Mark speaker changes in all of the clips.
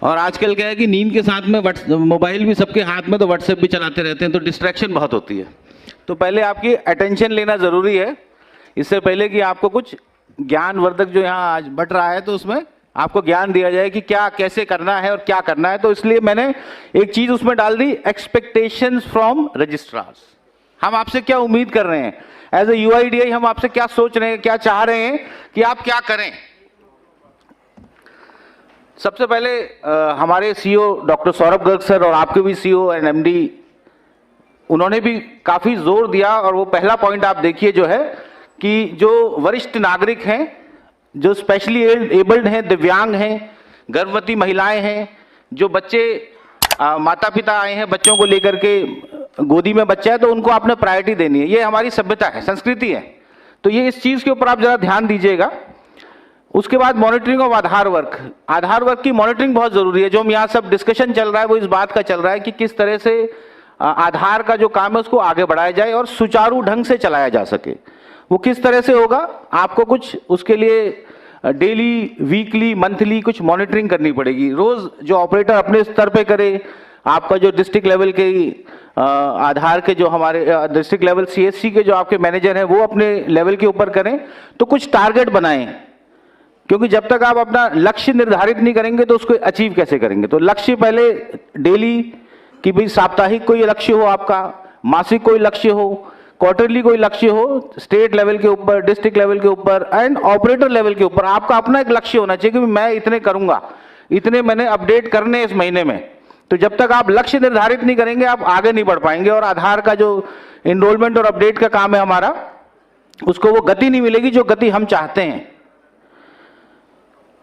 Speaker 1: और आजकल क्या है कि नींद के साथ में मोबाइल भी सबके हाथ में, तो व्हाट्सएप भी चलाते रहते हैं, तो डिस्ट्रैक्शन बहुत होती है। तो पहले आपकी अटेंशन लेना ज़रूरी है, इससे पहले कि आपको कुछ ज्ञानवर्धक जो यहाँ आज बट रहा है तो उसमें आपको ज्ञान दिया जाए कि क्या कैसे करना है और क्या करना है। तो इसलिए मैंने एक चीज़ उसमें डाल दी, एक्सपेक्टेशंस फ्रॉम रजिस्ट्रार्स। हम आपसे क्या उम्मीद कर रहे हैं एज ए यूआईडीआई, हम आपसे क्या सोच रहे हैं, क्या चाह रहे हैं कि आप क्या करें। सबसे पहले हमारे CEO doctor Saurabh Garg sir और आपके भी सीईओ एंड एमडी, उन्होंने भी काफी जोर दिया। और वो पहला पॉइंट आप देखिए जो है कि जो वरिष्ठ नागरिक हैं, जो स्पेशली एबल्ड हैं, दिव्यांग हैं, गर्भवती महिलाएं हैं, जो बच्चे माता पिता आए हैं बच्चों को लेकर के, गोदी में बच्चा है तो उनको आपने प्रायोरिटी देनी है। ये हमारी सभ्यता है, संस्कृति है। तो ये इस चीज के ऊपर आप जरा ध्यान दीजिएगा। उसके बाद monitoring of Aadhaar work. Aadhaar work की मॉनिटरिंग बहुत जरूरी है। जो हम यहाँ सब डिस्कशन चल रहा है वो इस बात का चल रहा है कि किस तरह से आधार का जो काम है उसको आगे बढ़ाया जाए और सुचारू ढंग से चलाया जा सके। वो किस तरह से होगा, आपको कुछ उसके लिए डेली, वीकली, मंथली कुछ मॉनिटरिंग करनी पड़ेगी। रोज जो ऑपरेटर अपने स्तर पे करे, आपका जो डिस्ट्रिक्ट लेवल के आधार के जो हमारे डिस्ट्रिक्ट लेवल सीएससी के जो आपके मैनेजर हैं वो अपने लेवल के ऊपर करें। तो कुछ टारगेट बनाएं, क्योंकि जब तक आप अपना लक्ष्य निर्धारित नहीं करेंगे तो उसको अचीव कैसे करेंगे। तो लक्ष्य पहले डेली कि भाई साप्ताहिक कोई लक्ष्य हो, आपका मासिक कोई लक्ष्य हो, क्वार्टरली कोई लक्ष्य हो, स्टेट लेवल के ऊपर, डिस्ट्रिक्ट लेवल के ऊपर एंड ऑपरेटर लेवल के ऊपर आपका अपना एक लक्ष्य होना चाहिए कि मैं इतने करूंगा, इतने मैंने अपडेट करने इस महीने में। तो जब तक आप लक्ष्य निर्धारित नहीं करेंगे आप आगे नहीं बढ़ पाएंगे और आधार का जो एनरोलमेंट और अपडेट का काम है हमारा, उसको वो गति नहीं मिलेगी जो गति हम चाहते हैं।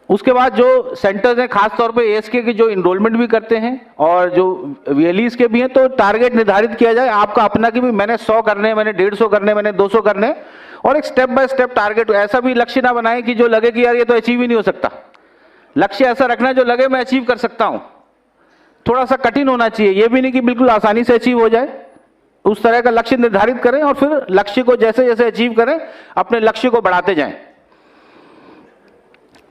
Speaker 1: उसके बाद जो सेंटर्स हैं, खासतौर पे एएसके के जो इनरोलमेंट भी करते हैं और जो वीएलईज के भी हैं, तो टारगेट निर्धारित किया जाए आपका अपना कि भी मैंने 100 करने, मैंने 150 करने, मैंने 200 करने, और एक स्टेप बाय स्टेप टारगेट। ऐसा भी लक्ष्य ना बनाए कि जो लगे कि यार ये तो अचीव ही नहीं हो सकता। लक्ष्य ऐसा रखना जो लगे मैं अचीव कर सकता हूं। थोड़ा सा कठिन होना चाहिए, ये भी नहीं कि बिल्कुल आसानी से अचीव हो जाए। उस तरह का लक्ष्य निर्धारित करें और फिर लक्ष्य को जैसे जैसे अचीव करें अपने लक्ष्य को बढ़ाते जाएं।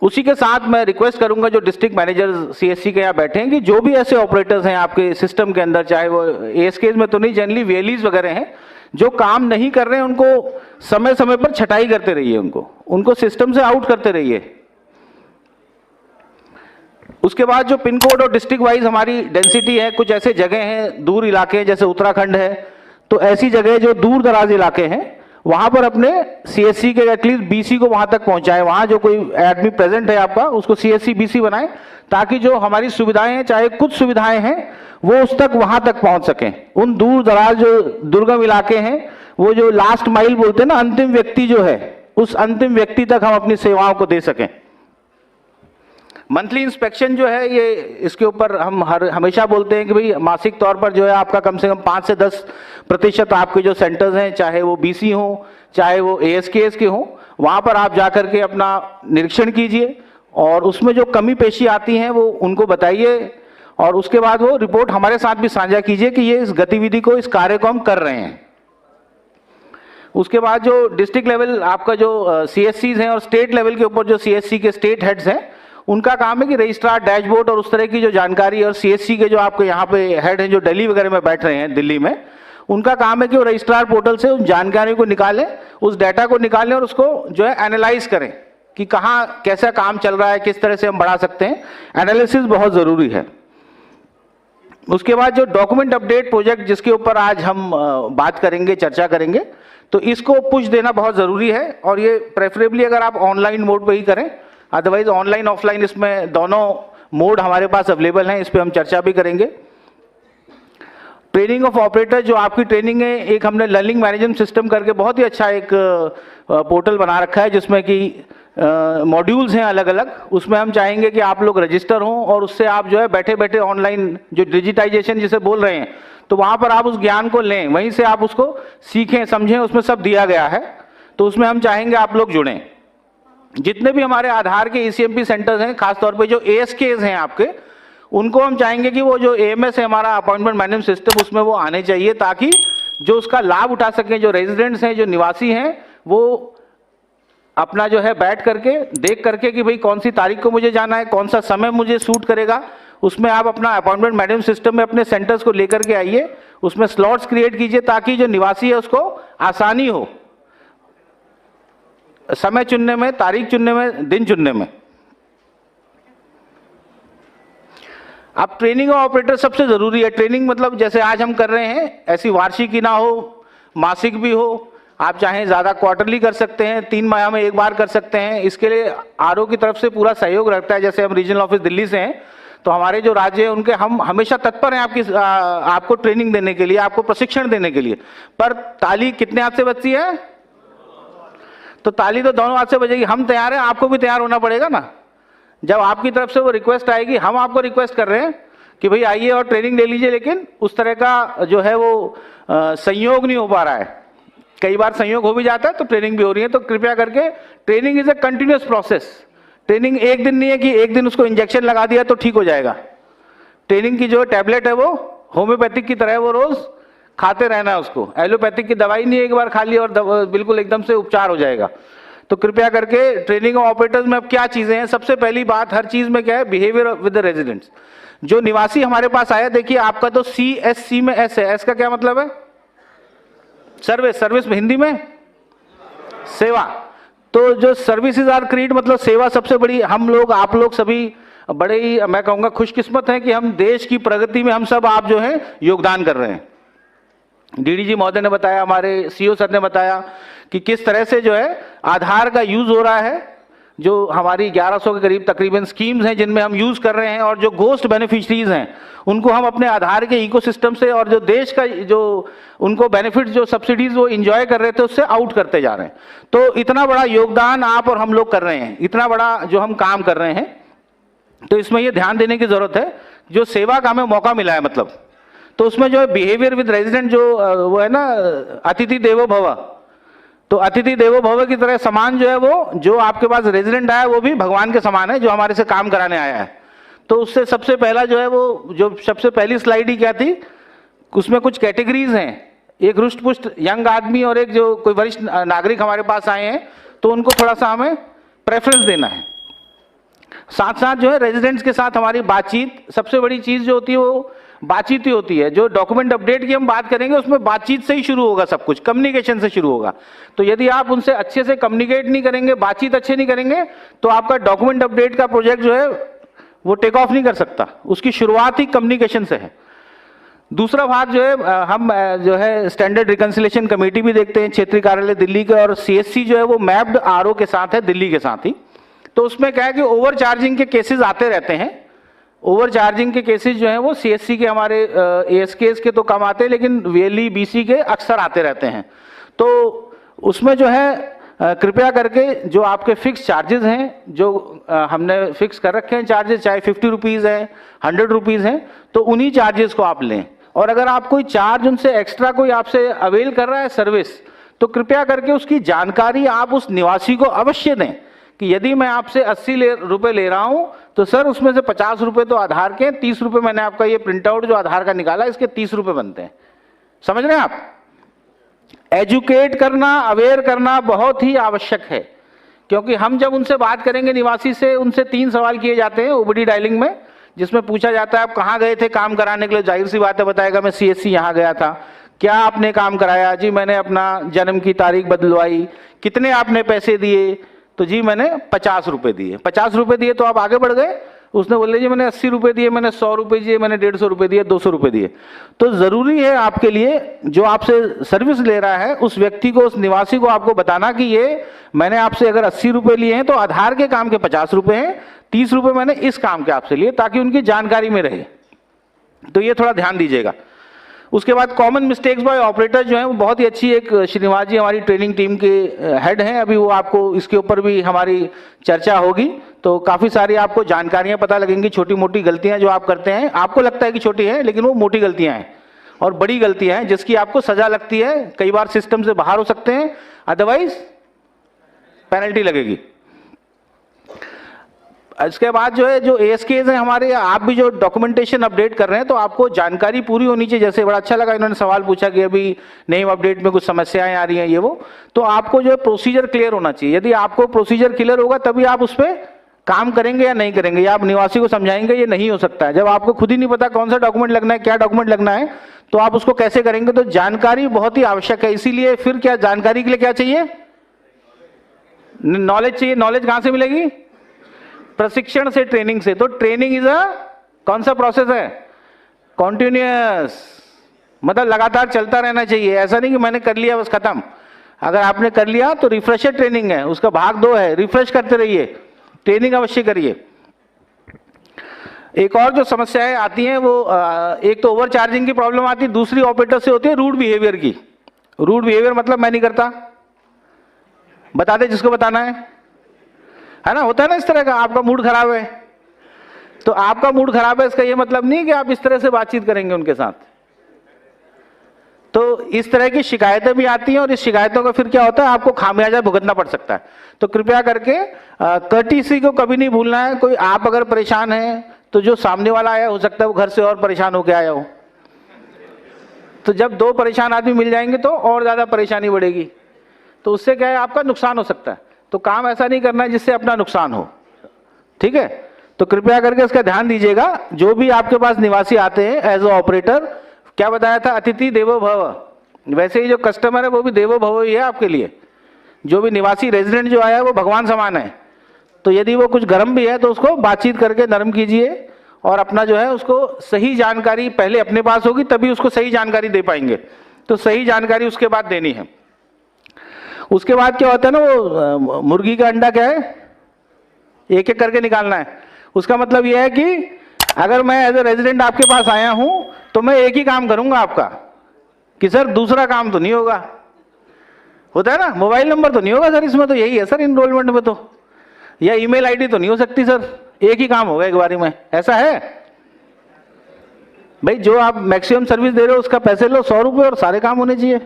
Speaker 1: उसी के साथ मैं रिक्वेस्ट करूंगा जो डिस्ट्रिक्ट मैनेजर सीएससी के यहाँ बैठे हैं कि जो भी ऐसे ऑपरेटर्स हैं आपके सिस्टम के अंदर, चाहे वो एएसके में तो नहीं, जनरली वीएलईज वगैरह हैं, जो काम नहीं कर रहे हैं उनको समय समय पर छटाई करते रहिए, उनको सिस्टम से आउट करते रहिए। उसके बाद जो पिन कोड और डिस्ट्रिक्ट वाइज हमारी डेंसिटी है, कुछ ऐसे जगह हैं, दूर इलाके हैं जैसे उत्तराखंड है, तो ऐसी जगह जो दूर दराज इलाके हैं वहां पर अपने सीएससी के एटलीस्ट बीसी को वहां तक पहुंचाएं। वहां जो कोई आदमी प्रेजेंट है आपका उसको सीएससी बीसी बनाएं, ताकि जो हमारी सुविधाएं हैं, चाहे कुछ सुविधाएं हैं, वो उस तक वहां तक पहुंच सकें। उन दूर दराज जो दुर्गम इलाके हैं, वो जो लास्ट माइल बोलते हैं ना, अंतिम व्यक्ति जो है, उस अंतिम व्यक्ति तक हम अपनी सेवाओं को दे सकें। मंथली इंस्पेक्शन जो है ये, इसके ऊपर हम हमेशा बोलते हैं कि भाई मासिक तौर पर जो है आपका कम से कम 5 से 10% आपके जो सेंटर्स हैं, चाहे वो बीसी हो, चाहे वो एएसकेएस के हो, वहां पर आप जाकर के अपना निरीक्षण कीजिए और उसमें जो कमी पेशी आती हैं वो उनको बताइए और उसके बाद वो रिपोर्ट हमारे साथ भी साझा कीजिए कि ये इस गतिविधि को, इस कार्य को हम कर रहे हैं। उसके बाद जो डिस्ट्रिक्ट लेवल आपका जो सीएससीज हैं और स्टेट लेवल के ऊपर जो सीएससी के स्टेट हेड्स हैं, उनका काम है कि रजिस्ट्रार, डैशबोर्ड और उस तरह की जो जानकारी, और सीएससी के जो आपके यहाँ पे हेड हैं जो दिल्ली वगैरह में बैठ रहे हैं, दिल्ली में, उनका काम है कि वो रजिस्ट्रार पोर्टल से उस जानकारी को निकालें, उस डाटा को निकालें और उसको जो है एनालाइज करें कि कहाँ कैसा काम चल रहा है, किस तरह से हम बढ़ा सकते हैं। एनालिसिस बहुत जरूरी है। उसके बाद जो डॉक्यूमेंट अपडेट प्रोजेक्ट जिसके ऊपर आज हम बात करेंगे, चर्चा करेंगे, तो इसको पुश देना बहुत जरूरी है और ये प्रेफरेबली अगर आप ऑनलाइन मोड पर ही करें, अदरवाइज ऑनलाइन ऑफलाइन इसमें दोनों मोड हमारे पास अवेलेबल हैं, इस पे हम चर्चा भी करेंगे। ट्रेनिंग ऑफ ऑपरेटर, जो आपकी ट्रेनिंग है, एक हमने लर्निंग मैनेजमेंट सिस्टम करके बहुत ही अच्छा एक पोर्टल बना रखा है जिसमें कि मॉड्यूल्स हैं अलग अलग। उसमें हम चाहेंगे कि आप लोग रजिस्टर हों और उससे आप जो है बैठे बैठे ऑनलाइन जो डिजिटाइजेशन जिसे बोल रहे हैं, तो वहां पर आप उस ज्ञान को लें, वहीं से आप उसको सीखें, समझें, उसमें सब दिया गया है। तो उसमें हम चाहेंगे आप लोग जुड़ें। जितने भी हमारे आधार के ईसीएमपी सेंटर्स हैं, खासतौर पे जो एएसकेस हैं आपके, उनको हम चाहेंगे कि वो जो एएमएस है हमारा अपॉइंटमेंट मैनेजमेंट सिस्टम, उसमें वो आने चाहिए ताकि जो उसका लाभ उठा सकें, जो रेजिडेंट्स हैं, जो निवासी हैं, वो अपना जो है बैठ करके देख करके कि भाई कौन सी तारीख को मुझे जाना है, कौन सा समय मुझे सूट करेगा, उसमें आप अपना अपॉइंटमेंट मैनेजमेंट सिस्टम में अपने सेंटर्स को लेकर के आइए, उसमें स्लॉट्स क्रिएट कीजिए ताकि जो निवासी है उसको आसानी हो समय चुनने में, तारीख चुनने में, दिन चुनने में। अब ट्रेनिंग ऑफ ऑपरेटर सबसे जरूरी है। ट्रेनिंग मतलब जैसे आज हम कर रहे हैं, ऐसी वार्षिक ही ना हो, मासिक भी हो, आप चाहें ज्यादा क्वार्टरली कर सकते हैं, 3 माह में एक बार कर सकते हैं। इसके लिए आरओ की तरफ से पूरा सहयोग रहता है। जैसे हम रीजनल ऑफिस दिल्ली से हैं, तो हमारे जो राज्य है उनके हम हमेशा तत्पर हैं आपको ट्रेनिंग देने के लिए, आपको प्रशिक्षण देने के लिए। पर ताली कितने हाथ से बजती है? तो ताली तो दोनों हाथ से बजेगी। हम तैयार हैं, आपको भी तैयार होना पड़ेगा ना। जब आपकी तरफ से वो रिक्वेस्ट आएगी, हम आपको रिक्वेस्ट कर रहे हैं कि भाई आइए और ट्रेनिंग ले लीजिए, लेकिन उस तरह का जो है वो संयोग नहीं हो पा रहा है। कई बार संयोग हो भी जाता है तो ट्रेनिंग भी हो रही है। तो कृपया करके, training is a continuous process. Training एक दिन नहीं है कि एक दिन उसको इंजेक्शन लगा दिया तो ठीक हो जाएगा। ट्रेनिंग की जो टैबलेट है वो होम्योपैथिक की तरह, वो रोज खाते रहना है उसको। एलोपैथिक की दवाई नहीं, एक बार खा ली और बिल्कुल एकदम से उपचार हो जाएगा। तो कृपया करके ट्रेनिंग ऑफ ऑपरेटर्स में अब क्या चीजें हैं? सबसे पहली बात हर चीज में क्या है? Behaviour with the residents. जो निवासी हमारे पास आया, देखिए आपका तो CSC में S है। S का क्या मतलब है? सर्विस। सर्विस में हिंदी में सेवा। तो जो सर्विसेज आर क्रीड मतलब सेवा सबसे बड़ी। हम लोग, आप लोग सभी बड़े ही, मैं कहूंगा, खुशकिस्मत हैं कि हम देश की प्रगति में हम सब आप जो है योगदान कर रहे हैं। DDG महोदय ने बताया, हमारे CO सर ने बताया कि किस तरह से जो है आधार का यूज हो रहा है। जो हमारी 1100 के करीब तकरीबन स्कीम्स हैं जिनमें हम यूज कर रहे हैं, और जो घोस्ट बेनिफिशरीज हैं उनको हम अपने आधार के इकोसिस्टम से, और जो देश का जो उनको बेनिफिट, जो सब्सिडीज वो एंजॉय कर रहे थे, उससे आउट करते जा रहे हैं। तो इतना बड़ा योगदान आप और हम लोग कर रहे हैं, इतना बड़ा जो हम काम कर रहे हैं, तो इसमें ये ध्यान देने की जरूरत है। जो सेवा का हमें मौका मिला है, मतलब, तो उसमें जो है बिहेवियर विद रेजिडेंट, जो वो है ना, अतिथि देवो भव। तो अतिथि देवो भव की तरह समान जो है वो, जो आपके पास रेजिडेंट आया वो भी भगवान के समान है, जो हमारे से काम कराने आया है। तो उससे सबसे पहला जो है वो, जो सबसे पहली स्लाइड ही क्या थी, उसमें कुछ कैटेगरीज हैं। एक रुष्ट पुष्ट यंग आदमी और एक जो कोई वरिष्ठ नागरिक हमारे पास आए हैं, तो उनको थोड़ा सा हमें प्रेफरेंस देना है। साथ साथ जो है रेजिडेंट्स के साथ हमारी बातचीत, सबसे बड़ी चीज जो होती है वो बातचीत ही होती है। जो डॉक्यूमेंट अपडेट की हम बात करेंगे उसमें बातचीत से ही शुरू होगा, सब कुछ कम्युनिकेशन से शुरू होगा। तो यदि आप उनसे अच्छे से कम्युनिकेट नहीं करेंगे, बातचीत अच्छे नहीं करेंगे, तो आपका डॉक्यूमेंट अपडेट का प्रोजेक्ट जो है वो टेक ऑफ नहीं कर सकता। उसकी शुरुआत ही कम्युनिकेशन से है। दूसरा भाग जो है, हम जो है स्टैंडर्ड रिकंसिलेशन कमेटी भी देखते हैं क्षेत्रीय कार्यालय दिल्ली के, और CSC जो है वो मैप्ड RO के साथ है, दिल्ली के साथ ही। तो उसमें क्या है कि ओवर चार्जिंग के केसेस आते रहते हैं। ओवर चार्जिंग के केसेस जो हैं वो CSC के, हमारे ASKs के तो कम आते हैं, लेकिन VLE BC के अक्सर आते रहते हैं। तो उसमें जो है कृपया करके जो आपके फिक्स चार्जेस हैं, जो हमने फिक्स कर रखे हैं चार्जेस, चाहे 50 रुपीज़ हैं, 100 रुपीज़ हैं, तो उन्हीं चार्जेस को आप लें। और अगर आप कोई चार्ज उनसे एक्स्ट्रा कोई आपसे अवेल कर रहा है सर्विस, तो कृपया करके उसकी जानकारी आप उस निवासी को अवश्य दें कि यदि मैं आपसे 80 रुपये ले रहा हूं, तो सर उसमें से 50 रुपये तो आधार के, 30 रुपये मैंने आपका ये प्रिंट आउट जो आधार का निकाला, इसके 30 रुपये बनते हैं। समझ रहे हैं आप? एजुकेट करना, अवेयर करना बहुत ही आवश्यक है। क्योंकि हम जब उनसे बात करेंगे निवासी से, उनसे 3 सवाल किए जाते हैं OBD डायलिंग में, जिसमें पूछा जाता है आप कहाँ गए थे काम कराने के लिए। जाहिर सी बात है बताएगा मैं CSC यहाँ गया था। क्या आपने काम कराया? जी मैंने अपना जन्म की तारीख बदलवाई। कितने आपने पैसे दिए? तो जी मैंने 50 रुपए दिए। 50 रुपए दिए तो आप आगे बढ़ गए। उसने बोले जी मैंने 80 रुपए दिए, मैंने 100 रुपए दिए, मैंने 150 रुपए दिए, 200 रुपए दिए। तो जरूरी है आपके लिए, जो आपसे सर्विस ले रहा है उस व्यक्ति को, उस निवासी को आपको बताना कि ये मैंने आपसे अगर 80 रुपए लिए हैं तो आधार के काम के 50 रुपए हैं, 30 रुपए मैंने इस काम के आपसे लिए, ताकि उनकी जानकारी में रहे। तो ये थोड़ा ध्यान दीजिएगा। उसके बाद कॉमन मिस्टेक्स बाय ऑपरेटर जो है वो बहुत ही अच्छी, एक श्रीनिवास जी हमारी ट्रेनिंग टीम के हेड हैं, अभी वो आपको इसके ऊपर भी हमारी चर्चा होगी। तो काफ़ी सारी आपको जानकारियां पता लगेंगी। छोटी मोटी गलतियां जो आप करते हैं, आपको लगता है कि छोटी है, लेकिन वो मोटी गलतियां हैं और बड़ी गलतियां हैं जिसकी आपको सजा लगती है। कई बार सिस्टम से बाहर हो सकते हैं, अदरवाइज पेनल्टी लगेगी। इसके बाद जो है, जो ASKs हैं हमारे, आप भी जो डॉक्यूमेंटेशन अपडेट कर रहे हैं तो आपको जानकारी पूरी होनी चाहिए। जैसे बड़ा अच्छा लगा इन्होंने सवाल पूछा कि अभी नेम अपडेट में कुछ समस्याएं आ रही हैं, ये वो। तो आपको जो है प्रोसीजर क्लियर होना चाहिए। यदि आपको प्रोसीजर क्लियर होगा तभी आप उस पर काम करेंगे या नहीं करेंगे, या आप निवासी को समझाएंगे, ये नहीं हो सकता है। जब आपको खुद ही नहीं पता कौन सा डॉक्यूमेंट लगना है, क्या डॉक्यूमेंट लगना है, तो आप उसको कैसे करेंगे। तो जानकारी बहुत ही आवश्यक है। इसीलिए फिर क्या, जानकारी के लिए क्या चाहिए, नॉलेज चाहिए। नॉलेज कहां से मिलेगी, प्रशिक्षण से, ट्रेनिंग से। तो ट्रेनिंग इज अ कौन सा प्रोसेस है, कॉन्टिन्यूअस, मतलब लगातार चलता रहना चाहिए। ऐसा नहीं कि मैंने कर लिया बस खत्म। अगर आपने कर लिया तो रिफ्रेशर ट्रेनिंग है, उसका भाग 2 है, रिफ्रेश करते रहिए, ट्रेनिंग अवश्य करिए। एक और जो समस्याएं आती हैं वो एक तो ओवर चार्जिंग की प्रॉब्लम आती है, दूसरी ऑपरेटर से होती है रूड बिहेवियर की। रूड बिहेवियर मतलब मैं नहीं करता, बता दे जिसको बताना है ना, होता है ना इस तरह का। आपका मूड खराब है तो आपका मूड खराब है, इसका ये मतलब नहीं कि आप इस तरह से बातचीत करेंगे उनके साथ। तो इस तरह की शिकायतें भी आती हैं और इस शिकायतों का फिर क्या होता है, आपको खामियाजा भुगतना पड़ सकता है। तो कृपया करके कर्टिसी को कभी नहीं भूलना है। कोई आप अगर परेशान हैं तो जो सामने वाला आया, हो सकता है वो घर से और परेशान होकर आया हो, तो जब 2 परेशान आदमी मिल जाएंगे तो और ज्यादा परेशानी बढ़ेगी, तो उससे क्या है, आपका नुकसान हो सकता है। तो काम ऐसा नहीं करना है जिससे अपना नुकसान हो, ठीक है। तो कृपया करके इसका ध्यान दीजिएगा। जो भी आपके पास निवासी आते हैं एज अ ऑपरेटर, क्या बताया था, अतिथि देवो भव, वैसे ही जो कस्टमर है वो भी देवो भव ही है आपके लिए। जो भी निवासी रेजिडेंट जो आया है वो भगवान समान है। तो यदि वो कुछ गर्म भी है तो उसको बातचीत करके नरम कीजिए, और अपना जो है उसको सही जानकारी पहले अपने पास होगी तभी उसको सही जानकारी दे पाएंगे। तो सही जानकारी उसके बाद देनी है। उसके बाद क्या होता है ना, वो मुर्गी का अंडा क्या है, एक एक करके निकालना है। उसका मतलब यह है कि अगर मैं एज ए रेजिडेंट आपके पास आया हूं तो मैं एक ही काम करूंगा आपका, कि सर दूसरा काम तो नहीं होगा। होता है ना, मोबाइल नंबर तो नहीं होगा सर इसमें, तो यही है सर इनरोलमेंट में, तो या ईमेल आईडी तो नहीं हो सकती सर, एक ही काम होगा एक बारी में। ऐसा है भाई, जो आप मैक्सिमम सर्विस दे रहे हो उसका पैसे लो 100 रुपये और सारे काम होने चाहिए।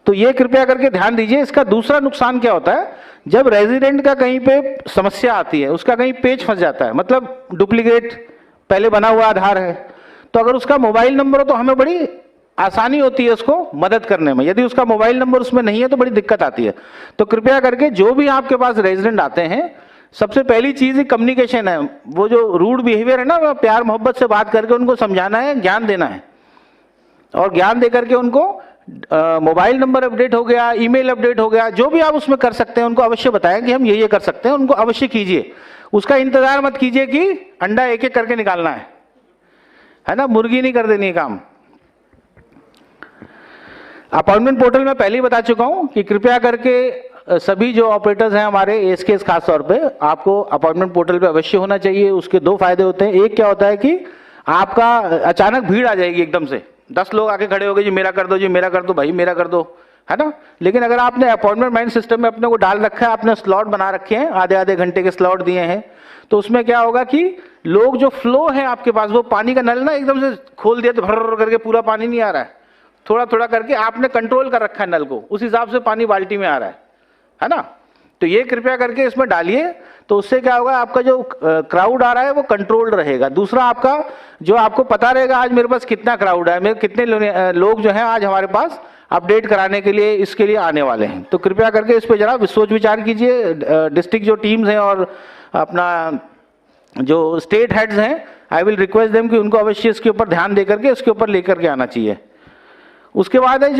Speaker 1: तो ये कृपया करके ध्यान दीजिए। इसका दूसरा नुकसान क्या होता है, जब रेजिडेंट का कहीं पे समस्या आती है, उसका कहीं पेज फंस जाता है, मतलब डुप्लीकेट पहले बना हुआ आधार है, तो अगर उसका मोबाइल नंबर हो तो हमें बड़ी आसानी होती है उसको मदद करने में। यदि उसका मोबाइल नंबर उसमें नहीं है तो बड़ी दिक्कत आती है। तो कृपया करके जो भी आपके पास रेजिडेंट आते हैं, सबसे पहली चीज ही कम्युनिकेशन है। वो जो रूड बिहेवियर है ना, वो प्यार मोहब्बत से बात करके उनको समझाना है, ज्ञान देना है, और ज्ञान दे करके उनको मोबाइल नंबर अपडेट हो गया, ईमेल अपडेट हो गया, जो भी आप उसमें कर सकते हैं उनको अवश्य बताएं कि हम ये कर सकते हैं, उनको अवश्य कीजिए। उसका इंतजार मत कीजिए कि अंडा एक एक करके निकालना है ना, मुर्गी नहीं कर देनी है काम। अपॉइंटमेंट पोर्टल में पहले ही बता चुका हूं कि कृपया करके सभी जो ऑपरेटर्स हैं हमारे एएसकेस खास तौर पे, आपको अपॉइंटमेंट पोर्टल पे अवश्य होना चाहिए। उसके 2 फायदे होते हैं। एक क्या होता है कि आपका अचानक भीड़ आ जाएगी, एकदम से 10 लोग आके खड़े हो गए, जी मेरा कर दो, जी मेरा कर दो, भाई मेरा कर दो, है ना। लेकिन अगर आपने अपॉइंटमेंट मैनेजमेंट सिस्टम में अपने को डाल रखा है, आपने स्लॉट बना रखे हैं, आधे आधे घंटे के स्लॉट दिए हैं, तो उसमें क्या होगा कि लोग जो फ्लो है आपके पास, वो पानी का नल ना एकदम से खोल दिया तो भर करके पूरा पानी नहीं आ रहा है, थोड़ा थोड़ा करके आपने कंट्रोल कर रखा है नल को, उस हिसाब से पानी बाल्टी में आ रहा है ना। तो ये कृपया करके इसमें डालिए, तो उससे क्या होगा, आपका जो क्राउड आ रहा है वो कंट्रोल्ड रहेगा। दूसरा, आपका जो आपको पता रहेगा आज मेरे पास कितना क्राउड है, मेरे कितने लोग जो हैं आज हमारे पास अपडेट कराने के लिए, इसके लिए आने वाले हैं। तो कृपया करके इस पर जरा सोच विचार कीजिए। डिस्ट्रिक्ट जो टीम्स हैं और अपना जो स्टेट हेड्स हैं, आई विल रिक्वेस्ट देम कि उनको अवश्य इसके ऊपर ध्यान दे करके इसके ऊपर लेकर के आना चाहिए। उसके बाद है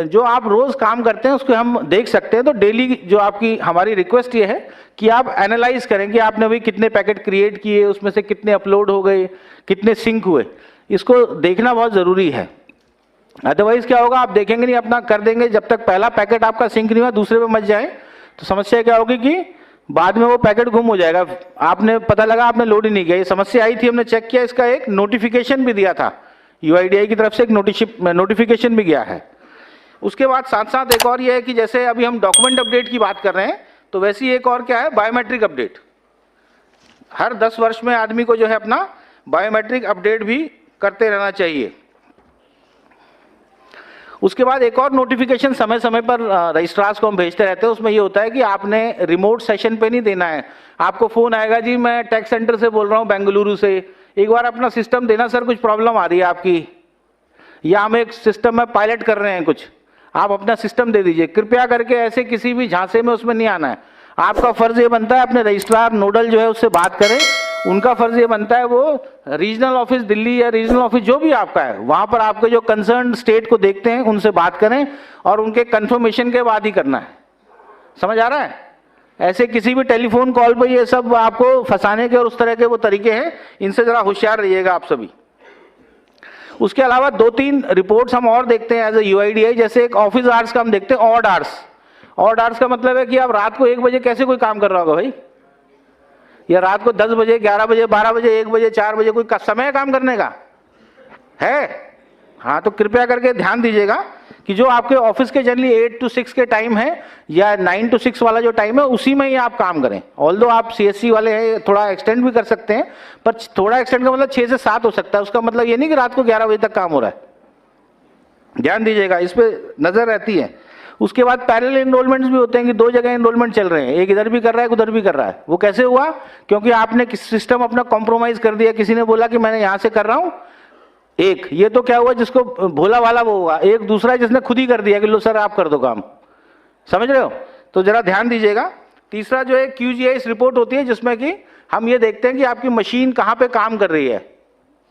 Speaker 1: जो आप रोज काम करते हैं उसको हम देख सकते हैं। तो डेली जो आपकी हमारी रिक्वेस्ट ये है कि आप एनालाइज करें कि आपने अभी कितने पैकेट क्रिएट किए, उसमें से कितने अपलोड हो गए, कितने सिंक हुए, इसको देखना बहुत जरूरी है। अदरवाइज क्या होगा, आप देखेंगे नहीं, अपना कर देंगे, जब तक पहला पैकेट आपका सिंक नहीं हुआ दूसरे पे मच जाए तो समस्या क्या होगी कि बाद में वो पैकेट गुम हो जाएगा, आपने पता लगा आपने लोड ही नहीं किया। ये समस्या आई थी, हमने चेक किया, इसका एक नोटिफिकेशन भी दिया था, यूआईडीआई की तरफ से एक नोटिफिकेशन भी गया है। उसके बाद साथ साथ एक और ये है कि जैसे अभी हम डॉक्यूमेंट अपडेट की बात कर रहे हैं, तो वैसे ही एक और क्या है, बायोमेट्रिक अपडेट। हर 10 वर्ष में आदमी को जो है अपना बायोमेट्रिक अपडेट भी करते रहना चाहिए। उसके बाद एक और नोटिफिकेशन समय समय पर रजिस्ट्रार्स को हम भेजते रहते हैं। उसमें ये होता है कि आपने रिमोट सेशन पे नहीं देना है। आपको फोन आएगा, जी मैं टैक्स सेंटर से बोल रहा हूँ बेंगलुरु से, एक बार अपना सिस्टम देना सर, कुछ प्रॉब्लम आ रही है आपकी, या हम एक सिस्टम में पायलट कर रहे हैं कुछ, आप अपना सिस्टम दे दीजिए। कृपया करके ऐसे किसी भी झांसे में उसमें नहीं आना है। आपका फर्ज ये बनता है अपने रजिस्ट्रार नोडल जो है उससे बात करें। उनका फर्ज ये बनता है वो रीजनल ऑफिस दिल्ली या रीजनल ऑफिस जो भी आपका है वहां पर आपके जो कंसर्न स्टेट को देखते हैं उनसे बात करें और उनके कंफर्मेशन के बाद ही करना है। समझ आ रहा है? ऐसे किसी भी टेलीफोन कॉल पर ये सब आपको फंसाने के और उस तरह के वो तरीके हैं, इनसे जरा होशियार रहिएगा आप सभी। उसके अलावा 2-3 रिपोर्ट्स हम और देखते हैं एज ए यूआईडीआई। जैसे एक ऑफिस आवर्स का हम देखते हैं ऑड आवर्स। ऑड आवर्स का मतलब है कि आप रात को 1 बजे कैसे कोई काम कर रहा होगा भाई, या रात को 10 बजे 11 बजे 12 बजे 1 बजे 4 बजे कोई समय है काम करने का है? हाँ, तो कृपया करके ध्यान दीजिएगा कि जो आपके ऑफिस के जनरली 8 to 6 के टाइम है या 9 to 6 वाला जो टाइम है उसी में ही आप काम करें। ऑल्दो आप सीएससी वाले हैं थोड़ा एक्सटेंड भी कर सकते हैं, पर थोड़ा एक्सटेंड का मतलब 6 से 7 हो सकता है। उसका मतलब ये नहीं कि रात को 11 बजे तक काम हो रहा है। ध्यान दीजिएगा, इस पे नजर रहती है। उसके बाद पैरेलल एनरोलमेंट्स भी होते हैं कि 2 जगह एनरोलमेंट चल रहे हैं, एक इधर भी कर रहा है उधर भी कर रहा है। वो कैसे हुआ? क्योंकि आपने सिस्टम अपना कॉम्प्रोमाइज कर दिया। किसी ने बोला कि मैंने यहां से कर रहा हूं एक, ये तो क्या हुआ जिसको भोला वाला वो हुआ, एक दूसरा जिसने खुद ही कर दिया कि लो सर आप कर दो काम। समझ रहे हो? तो जरा ध्यान दीजिएगा। तीसरा जो है QGIS रिपोर्ट होती है जिसमें कि हम ये देखते हैं कि आपकी मशीन कहां पे काम कर रही है।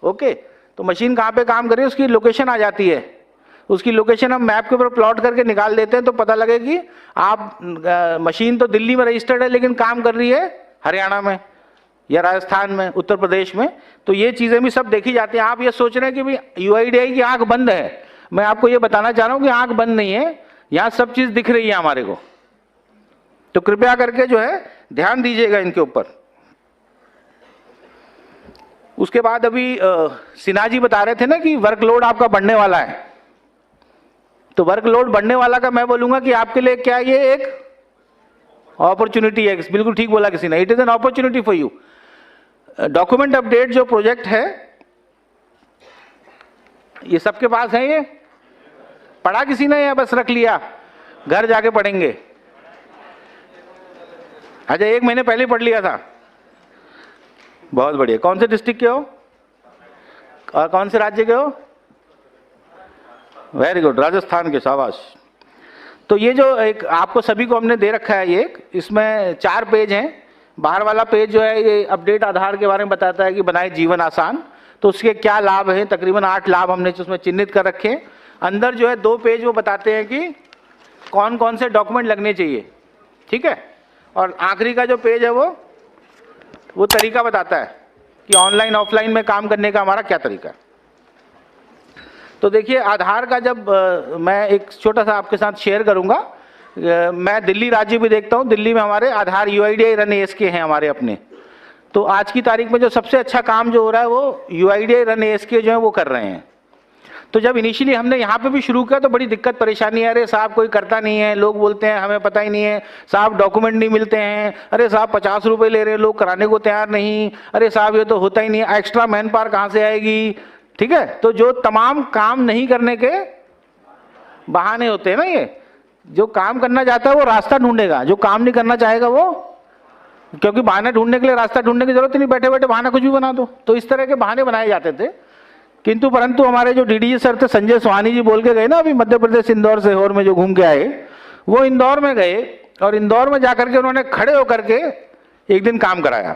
Speaker 1: ओके, तो मशीन कहां पे काम कर रही है उसकी लोकेशन आ जाती है। उसकी लोकेशन हम मैप के ऊपर प्लॉट करके निकाल देते हैं तो पता लगे कि आप मशीन तो दिल्ली में रजिस्टर्ड है लेकिन काम कर रही है हरियाणा में या राजस्थान में, उत्तर प्रदेश में। तो ये चीजें भी सब देखी जाती हैं। आप ये सोच रहे हैं कि भाई यूआईडीआई की आंख बंद है, मैं आपको ये बताना चाह रहा हूं कि आंख बंद नहीं है, यहां सब चीज दिख रही है हमारे को। तो कृपया करके जो है ध्यान दीजिएगा इनके ऊपर। उसके बाद अभी सिन्हा जी बता रहे थे ना कि वर्कलोड आपका बढ़ने वाला है। तो वर्कलोड बढ़ने वाला का मैं बोलूंगा कि आपके लिए क्या ये एक अपॉर्चुनिटी है। बिल्कुल ठीक बोला किसी ने, it is an opportunity for you. Document update जो प्रोजेक्ट है ये सबके पास है। ये पढ़ा किसी ने या बस रख लिया, घर जाके पढ़ेंगे? अच्छा, 1 महीने पहले पढ़ लिया था, बहुत बढ़िया। कौन से डिस्ट्रिक्ट के हो और कौन से राज्य के हो? वेरी गुड, राजस्थान के, शाबाश। तो ये जो एक आपको सभी को हमने दे रखा है, ये इसमें 4 पेज हैं। बाहर वाला पेज जो है ये अपडेट आधार के बारे में बताता है कि बनाए जीवन आसान। तो उसके क्या लाभ हैं, तकरीबन 8 लाभ हमने उसमें चिन्हित कर रखे हैं। अंदर जो है 2 पेज वो बताते हैं कि कौन कौन से डॉक्यूमेंट लगने चाहिए, ठीक है। और आखिरी का जो पेज है वो तरीका बताता है कि ऑनलाइन ऑफलाइन में काम करने का हमारा क्या तरीका है। तो देखिए, आधार का जब मैं एक छोटा सा आपके साथ शेयर करूंगा। मैं दिल्ली राज्य भी देखता हूं, दिल्ली में हमारे आधार यूआईडीआई रन ASK हैं हमारे अपने। तो आज की तारीख में जो सबसे अच्छा काम जो हो रहा है वो यूआईडीआई रन ASK जो है वो कर रहे हैं। तो जब इनिशियली हमने यहाँ पे भी शुरू किया तो बड़ी दिक्कत परेशानी है, अरे साहब कोई करता नहीं है, लोग बोलते हैं हमें पता ही नहीं है, साहब डॉक्यूमेंट नहीं मिलते हैं, अरे साहब 50 रुपए ले रहे हैं, लोग कराने को तैयार नहीं, अरे साहब ये तो होता ही नहीं, एक्स्ट्रा मैन पावर कहाँ से आएगी, ठीक है। तो जो तमाम काम नहीं करने के बहाने होते हैं ना, ये जो काम करना चाहता है वो रास्ता ढूंढेगा, जो काम नहीं करना चाहेगा वो, क्योंकि बहाने ढूंढने के लिए रास्ता ढूंढने की जरूरत नहीं, बैठे बैठे बहाना कुछ भी बना दो। तो इस तरह के बहाने बनाए जाते थे। किंतु परंतु हमारे जो डीडीजी सर थे संजय सोहानी जी बोल के गए ना अभी मध्य प्रदेश इंदौर से होर में जो घूम के आए, वो इंदौर में गए और इंदौर में जाकर के उन्होंने खड़े होकर के एक दिन काम कराया।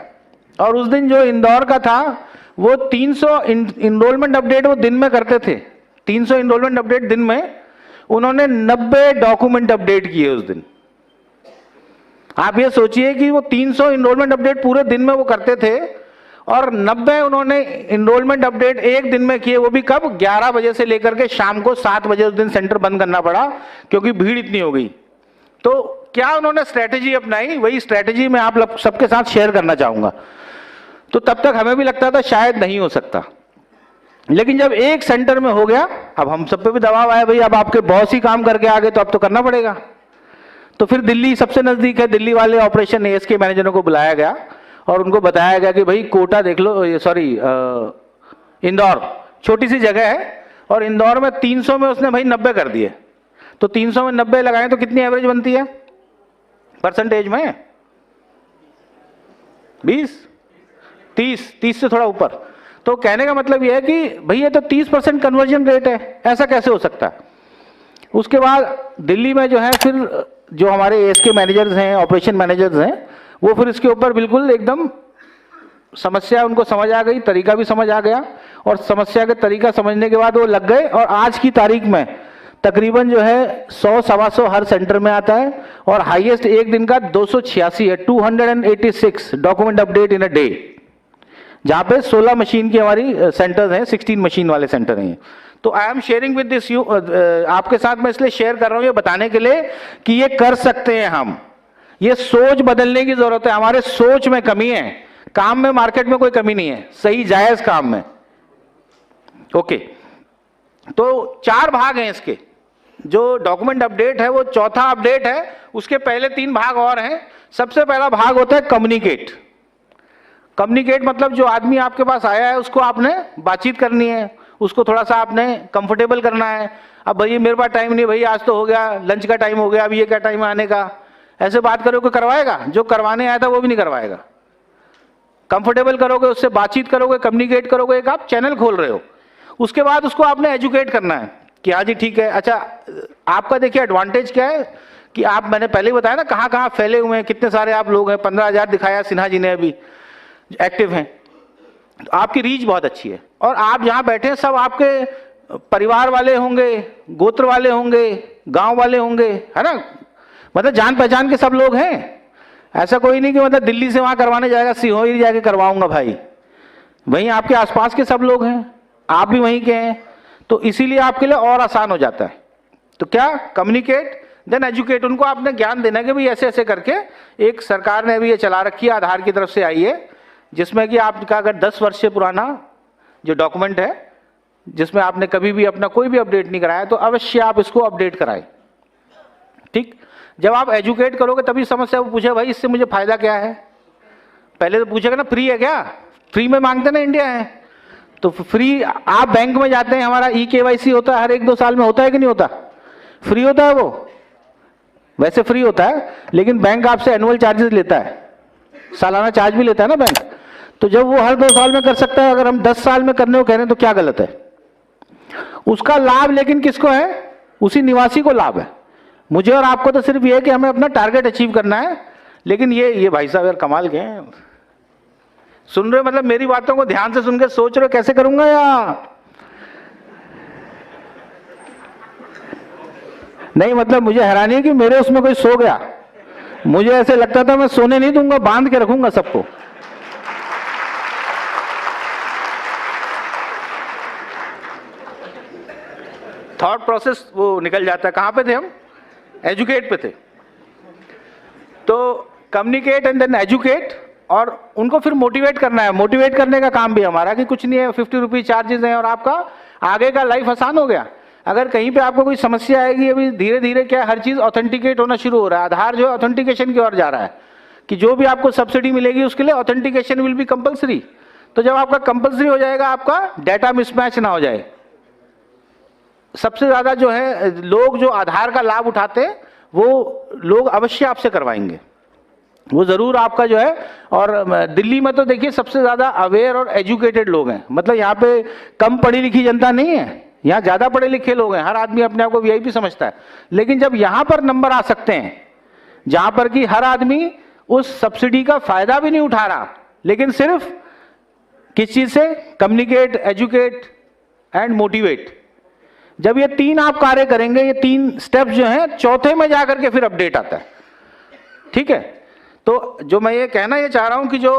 Speaker 1: और उस दिन जो इंदौर का था वो 300 इनरोलमेंट अपडेट वो दिन में करते थे। 300 इनरोलमेंट अपडेट दिन में, उन्होंने 90 डॉक्यूमेंट अपडेट किए उस दिन। आप ये सोचिए कि वो 300 इनरोलमेंट अपडेट पूरे दिन में वो करते थे और 90 उन्होंने इनरोलमेंट अपडेट एक दिन में किए, वो भी कब? 11 बजे से लेकर के शाम को 7 बजे उस दिन सेंटर बंद करना पड़ा क्योंकि भीड़ इतनी हो गई। तो क्या उन्होंने स्ट्रेटेजी अपनाई, वही स्ट्रेटेजी मैं आप सबके साथ शेयर करना चाहूंगा। तो तब तक हमें भी लगता था शायद नहीं हो सकता, लेकिन जब एक सेंटर में हो गया, अब हम सब पे भी दबाव आया, भाई अब आपके बॉस ही काम करके आ गए तो अब तो करना पड़ेगा। तो फिर दिल्ली सबसे नजदीक है, दिल्ली वाले ऑपरेशन ASK मैनेजरों को बुलाया गया और उनको बताया गया कि भाई कोटा देख लो, सॉरी इंदौर छोटी सी जगह है और इंदौर में 300 में उसने भाई 90 कर दिए। तो 300 में 90 लगाए तो कितनी एवरेज बनती है परसेंटेज में? 20, 30 से थोड़ा ऊपर। तो कहने का मतलब यह है कि भाई ये तो 30% कन्वर्जन रेट है, ऐसा कैसे हो सकता है। उसके बाद दिल्ली में जो है फिर जो हमारे एएस के मैनेजर्स हैं, ऑपरेशन मैनेजर्स हैं, वो फिर इसके ऊपर बिल्कुल एकदम समस्या उनको समझ आ गई, तरीका भी समझ आ गया, और समस्या के तरीका समझने के बाद वो लग गए, और आज की तारीख में तकरीबन जो है 100 सवा 100 हर सेंटर में आता है, और हाईएस्ट एक दिन का 286 है, 286 document update in a day, जहां पे 16 मशीन की हमारी सेंटर्स हैं, 16 मशीन वाले सेंटर हैं। तो I am sharing with this you, आपके साथ मैं इसलिए शेयर कर रहा हूं ये बताने के लिए कि ये कर सकते हैं हम। ये सोच बदलने की जरूरत है, हमारे सोच में कमी है, काम में मार्केट में कोई कमी नहीं है, सही जायज काम में। ओके, तो 4 भाग हैं इसके। जो डॉक्यूमेंट अपडेट है वो चौथा अपडेट है, उसके पहले 3 भाग और हैं। सबसे पहला भाग होता है कम्युनिकेट। कम्युनिकेट मतलब जो आदमी आपके पास आया है उसको आपने बातचीत करनी है, उसको थोड़ा सा आपने कंफर्टेबल करना है। अब भाई मेरे पास टाइम नहीं, भाई आज तो हो गया, लंच का टाइम हो गया, अभी ये क्या टाइम है आने का, ऐसे बात करोगे करवाएगा? जो करवाने आया था वो भी नहीं करवाएगा। कंफर्टेबल करोगे, उससे बातचीत करोगे, कम्युनिकेट करोगे, एक आप चैनल खोल रहे हो। उसके बाद उसको आपने एजुकेट करना है कि हाँ जी ठीक है। अच्छा, आपका देखिए एडवांटेज क्या है कि आप, मैंने पहले ही बताया ना कहाँ कहाँ फैले हुए हैं, कितने सारे आप लोग हैं, 15,000 दिखाया सिन्हा जी ने अभी एक्टिव हैं। तो आपकी रीच बहुत अच्छी है, और आप जहाँ बैठे हैं सब आपके परिवार वाले होंगे, गोत्र वाले होंगे, गांव वाले होंगे, है ना, मतलब जान पहचान के सब लोग हैं। ऐसा कोई नहीं कि मतलब दिल्ली से वहां करवाने जाएगा, सिहोर जाके करवाऊंगा भाई, वहीं आपके आसपास के सब लोग हैं, आप भी वहीं के हैं, तो इसीलिए आपके लिए और आसान हो जाता है। तो क्या, कम्युनिकेट देन एजुकेट, उनको आपने ज्ञान देना है कि भाई ऐसे ऐसे करके, एक सरकार ने अभी ये चला रखी है, आधार की तरफ से आई है, जिसमें कि आपका अगर 10 वर्ष से पुराना जो डॉक्यूमेंट है, जिसमें आपने कभी भी अपना कोई भी अपडेट नहीं कराया, तो अवश्य आप इसको अपडेट कराएं। ठीक, जब आप एजुकेट करोगे तभी समस्या वो पूछे भाई इससे मुझे फायदा क्या है। पहले तो पूछेगा ना फ्री है क्या, फ्री में मांगते ना इंडिया है, तो फ्री। आप बैंक में जाते हैं, हमारा ई-केवाईसी होता है, हर 1-2 साल में होता है कि नहीं होता? फ्री होता है वो, वैसे फ्री होता है, लेकिन बैंक आपसे एनुअल चार्जेस लेता है, सालाना चार्ज भी लेता है ना बैंक। तो जब वो हर 2 साल में कर सकता है, अगर हम 10 साल में करने को कह रहे हैं तो क्या गलत है? उसका लाभ लेकिन किसको है? उसी निवासी को लाभ है। मुझे और आपको तो सिर्फ ये है कि हमें अपना टारगेट अचीव करना है। लेकिन ये भाई साहब यार कमाल के हैं, सुन रहे, मतलब मेरी बातों को ध्यान से सुन के सोच रहे कैसे करूंगा यार, नहीं मतलब मुझे हैरानी है कि मेरे उसमें कोई सो गया। मुझे ऐसे लगता था मैं सोने नहीं दूंगा, बांध के रखूंगा सबको। थॉट प्रोसेस वो निकल जाता है। कहां पे थे हम? एजुकेट पे थे। तो कम्युनिकेट एंड देन एजुकेट, और उनको फिर मोटिवेट करना है। मोटिवेट करने का काम भी हमारा कि कुछ नहीं है, 50 रुपीज चार्जेस हैं और आपका आगे का लाइफ आसान हो गया। अगर कहीं पे आपको कोई समस्या आएगी, अभी धीरे धीरे क्या हर चीज ऑथेंटिकेट होना शुरू हो रहा है। आधार जो है ऑथेंटिकेशन की ओर जा रहा है कि जो भी आपको सब्सिडी मिलेगी उसके लिए ऑथेंटिकेशन विल बी कंपलसरी। तो जब आपका कंपलसरी हो जाएगा, आपका डाटा मिसमैच ना हो जाए। सबसे ज्यादा जो है लोग जो आधार का लाभ उठाते हैं वो लोग अवश्य आपसे करवाएंगे, वो जरूर आपका जो है। और दिल्ली में तो देखिए सबसे ज्यादा अवेयर और एजुकेटेड लोग हैं, मतलब यहाँ पे कम पढ़ी लिखी जनता नहीं है, यहाँ ज्यादा पढ़े लिखे लोग हैं। हर आदमी अपने आप को वीआईपी समझता है। लेकिन जब यहाँ पर नंबर आ सकते हैं जहां पर कि हर आदमी उस सब्सिडी का फायदा भी नहीं उठा रहा, लेकिन सिर्फ किस चीज से? Communicate, educate and motivate. जब ये 3 आप कार्य करेंगे, ये 3 स्टेप्स जो हैं, चौथे में जाकर के फिर अपडेट आता है। ठीक है, तो जो मैं ये कहना ये चाह रहा हूं कि जो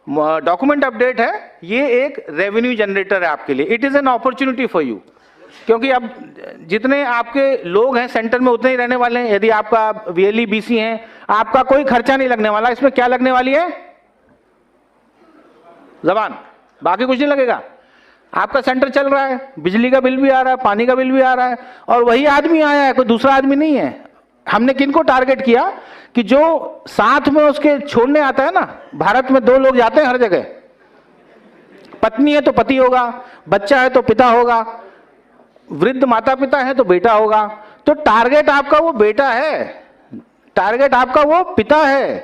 Speaker 1: डॉक्यूमेंट अपडेट है ये एक रेवेन्यू जनरेटर है आपके लिए। It is an opportunity for you, क्योंकि अब जितने आपके लोग हैं सेंटर में उतने ही रहने वाले हैं। यदि आपका वीएलई बीसी है, आपका कोई खर्चा नहीं लगने वाला। इसमें क्या लगने वाली है? जबान, बाकी कुछ नहीं लगेगा। आपका सेंटर चल रहा है, बिजली का बिल भी आ रहा है, पानी का बिल भी आ रहा है, और वही आदमी आया है, कोई दूसरा आदमी नहीं है। हमने किनको टारगेट किया कि जो साथ में उसके छोड़ने आता है ना। भारत में 2 लोग जाते हैं हर जगह, पत्नी है तो पति होगा, बच्चा है तो पिता होगा, वृद्ध माता पिता है तो बेटा होगा। तो टारगेट आपका वो बेटा है, टारगेट आपका वो पिता है,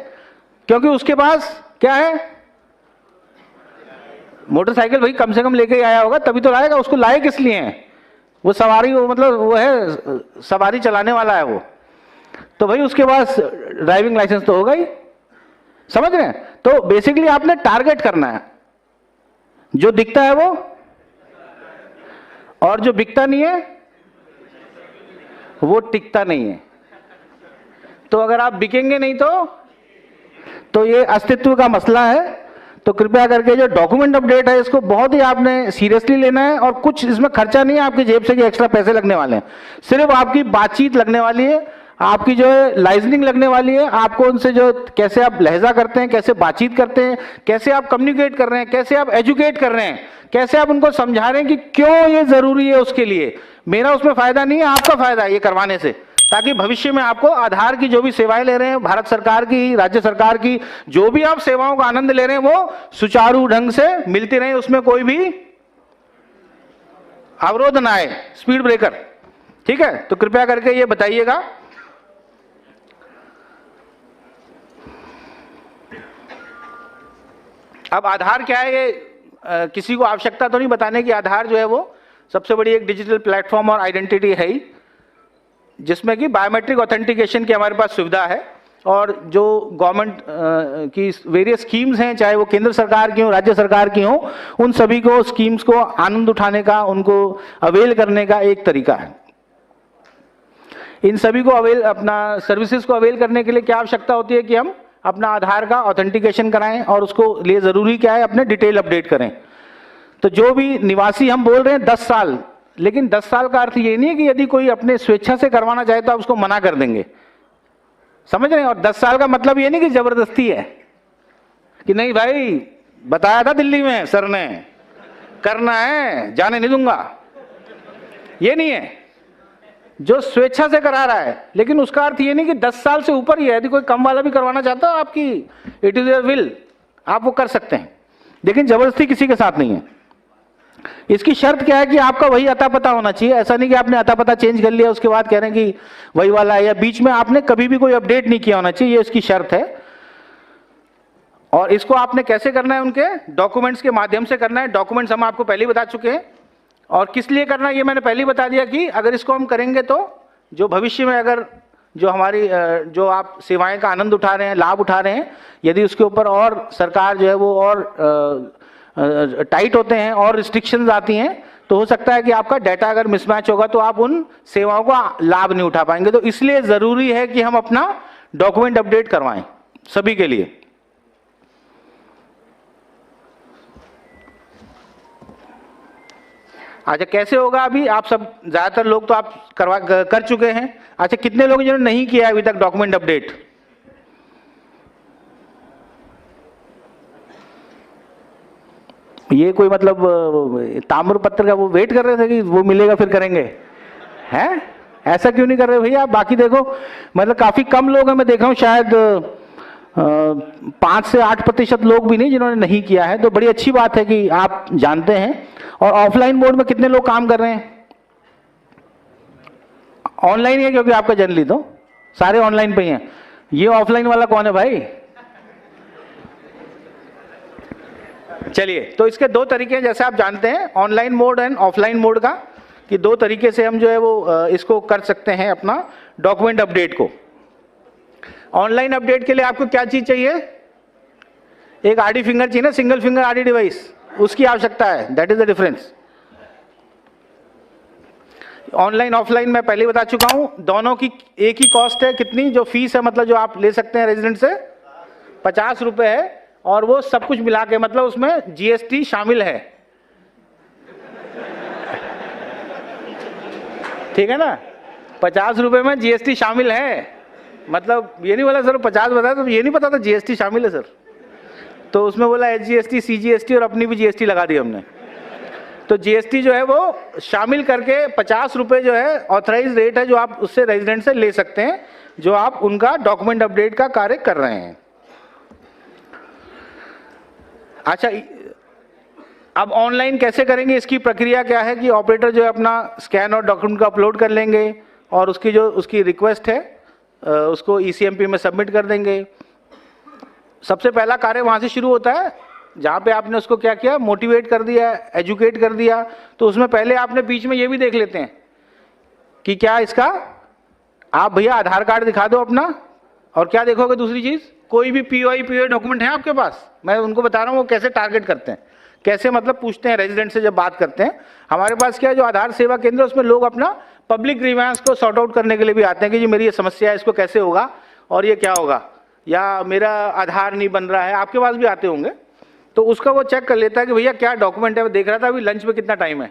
Speaker 1: क्योंकि उसके पास क्या है? मोटरसाइकिल भाई कम से कम लेके आया होगा, तभी तो लाएगा। उसको लाए किस लिए हैं? वो सवारी, वो मतलब वो है सवारी चलाने वाला है वो। तो भाई उसके पास ड्राइविंग लाइसेंस तो होगा ही। समझ रहे हैं? तो बेसिकली आपने टारगेट करना है, जो दिखता है वो, और जो बिकता नहीं है वो टिकता नहीं है। तो अगर आप बिकेंगे नहीं तो ये अस्तित्व का मसला है। तो कृपया करके जो डॉक्यूमेंट अपडेट है इसको बहुत ही आपने सीरियसली लेना है, और कुछ इसमें खर्चा नहीं है आपकी जेब से कि एक्स्ट्रा पैसे लगने वाले हैं, सिर्फ आपकी बातचीत लगने वाली है, आपकी जो है लाइजनिंग लगने वाली है, आपको उनसे जो कैसे आप लहजा करते हैं, कैसे बातचीत करते हैं, कैसे आप कम्युनिकेट कर रहे हैं, कैसे आप एजुकेट कर रहे हैं, कैसे आप उनको समझा रहे हैं कि क्यों ये जरूरी है उसके लिए। मेरा उसमें फायदा नहीं है, आपका फायदा है ये करवाने से, ताकि भविष्य में आपको आधार की जो भी सेवाएं ले रहे हैं, भारत सरकार की, राज्य सरकार की, जो भी आप सेवाओं का आनंद ले रहे हैं वो सुचारू ढंग से मिलती रहे, उसमें कोई भी अवरोध ना आए, स्पीड ब्रेकर। ठीक है, तो कृपया करके ये बताइएगा। अब आधार क्या है, ये किसी को आवश्यकता तो नहीं बताने की। आधार जो है वो सबसे बड़ी एक डिजिटल प्लेटफॉर्म और आइडेंटिटी है ही, जिसमें कि बायोमेट्रिक ऑथेंटिकेशन की हमारे पास सुविधा है, और जो गवर्नमेंट की वेरियस स्कीम्स हैं, चाहे वो केंद्र सरकार की हो, राज्य सरकार की हो, उन सभी को स्कीम्स को आनंद उठाने का, उनको अवेल करने का एक तरीका है। इन सभी को अपना सर्विसेज को अवेल करने के लिए क्या आवश्यकता होती है कि हम अपना आधार का ऑथेंटिकेशन कराएं, और उसको लिए जरूरी क्या है, अपने डिटेल अपडेट करें। तो जो भी निवासी हम बोल रहे हैं 10 साल, लेकिन 10 साल का अर्थ ये नहीं है कि यदि कोई अपने स्वेच्छा से करवाना चाहे तो आप उसको मना कर देंगे। समझ रहे हैं? और 10 साल का मतलब ये नहीं कि जबरदस्ती है, कि नहीं भाई बताया था दिल्ली में सर ने, करना है, जाने नहीं दूंगा, ये नहीं है। जो स्वेच्छा से करा रहा है, लेकिन उसका अर्थ ये नहीं कि 10 साल से ऊपर ही है। यदि कोई कम वाला भी करवाना चाहता है, आपकी इट इज योर विल, आप वो कर सकते हैं, लेकिन जबरदस्ती किसी के साथ नहीं है। इसकी शर्त क्या है कि आपका वही अता पता होना चाहिए। ऐसा नहीं कि आपने अता पता चेंज कर लिया उसके बाद कह रहे हैं कि वही वाला है, या बीच में आपने कभी भी कोई अपडेट नहीं किया होना चाहिए, ये इसकी शर्त है। और इसको आपने कैसे करना है, उनके डॉक्यूमेंट्स के माध्यम से करना है। डॉक्यूमेंट्स हम आपको पहले ही बता चुके हैं, और किस लिए करना है ये मैंने पहले ही बता दिया कि अगर इसको हम करेंगे तो जो भविष्य में अगर जो हमारी जो आप सेवाएं का आनंद उठा रहे हैं, लाभ उठा रहे हैं, यदि उसके ऊपर और सरकार जो है वो और टाइट होते हैं और रिस्ट्रिक्शंस आती हैं, तो हो सकता है कि आपका डाटा अगर मिसमैच होगा तो आप उन सेवाओं का लाभ नहीं उठा पाएंगे। तो इसलिए जरूरी है कि हम अपना डॉक्यूमेंट अपडेट करवाएं सभी के लिए। अच्छा, कैसे होगा? अभी आप सब ज्यादातर लोग तो आप कर चुके हैं। अच्छा, कितने लोग जिन्होंने नहीं किया अभी तक डॉक्यूमेंट अपडेट? ये कोई मतलब ताम्रपत्र का वो वेट कर रहे थे कि वो मिलेगा फिर करेंगे, हैं? ऐसा क्यों नहीं कर रहे भैया? बाकी देखो, मतलब काफी कम लोग हैं, मैं देख रहा हूँ शायद 5 से 8% लोग भी नहीं जिन्होंने नहीं किया है। तो बड़ी अच्छी बात है कि आप जानते हैं। और ऑफलाइन मोड में कितने लोग काम कर रहे हैं? ऑनलाइन है, क्योंकि आपका जनरली तो सारे ऑनलाइन पे ही हैं। ये ऑफलाइन वाला कौन है भाई? चलिए, तो इसके 2 तरीके हैं, जैसे आप जानते हैं, online mode and offline mode का, कि 2 तरीके से हम जो है वो इसको कर सकते हैं अपना डॉक्यूमेंट अपडेट को। ऑनलाइन अपडेट के लिए आपको क्या चीज चाहिए? एक आरडी फिंगर चाहिए ना, सिंगल फिंगर आरडी डिवाइस, उसकी आवश्यकता है। That is the difference. Online offline मैं पहले बता चुका हूं, दोनों की एक ही कॉस्ट है। कितनी? जो फीस है, मतलब जो आप ले सकते हैं रेजिडेंट से, 50 रुपए है, और वो सब कुछ मिला के, मतलब उसमें जीएसटी शामिल है। ठीक है ना? 50 रुपए में जीएसटी शामिल है। मतलब ये नहीं बोला सर 50 बताया तो ये नहीं पता था जीएसटी शामिल है सर, तो उसमें बोला एचजीएसटी, सीजीएसटी और अपनी भी जीएसटी लगा दी हमने। तो जीएसटी जो है वो शामिल करके 50 रुपए जो है ऑथराइज रेट है, जो आप उससे रेजिडेंट से ले सकते हैं, जो आप उनका डॉक्यूमेंट अपडेट का कार्य कर रहे हैं। अच्छा, अब ऑनलाइन कैसे करेंगे? इसकी प्रक्रिया क्या है कि ऑपरेटर जो है अपना स्कैन और डॉक्यूमेंट को अपलोड कर लेंगे, और उसकी रिक्वेस्ट है उसको ईसीएमपी में सबमिट कर देंगे। सबसे पहला कार्य वहां से शुरू होता है जहां पे आपने उसको क्या किया, मोटिवेट कर दिया, एजुकेट कर दिया। तो उसमें पहले आपने बीच में ये भी देख लेते हैं कि क्या इसका आप भैया आधार कार्ड दिखा दो अपना, और क्या देखोगे दूसरी चीज, कोई भी पीओआई डॉक्यूमेंट है आपके पास। मैं उनको बता रहा हूँ वो कैसे टारगेट करते हैं, कैसे मतलब पूछते हैं रेजिडेंट से जब बात करते हैं। हमारे पास क्या है, जो आधार सेवा केंद्र, उसमें लोग अपना पब्लिक ग्रीवेंस को सॉर्ट आउट करने के लिए भी आते हैं कि जी मेरी ये समस्या है, इसको कैसे होगा और ये क्या होगा, या मेरा आधार नहीं बन रहा है, आपके पास भी आते होंगे। तो उसका वो चेक कर लेता है कि भैया क्या डॉक्यूमेंट है। वो देख रहा था अभी लंच में कितना टाइम है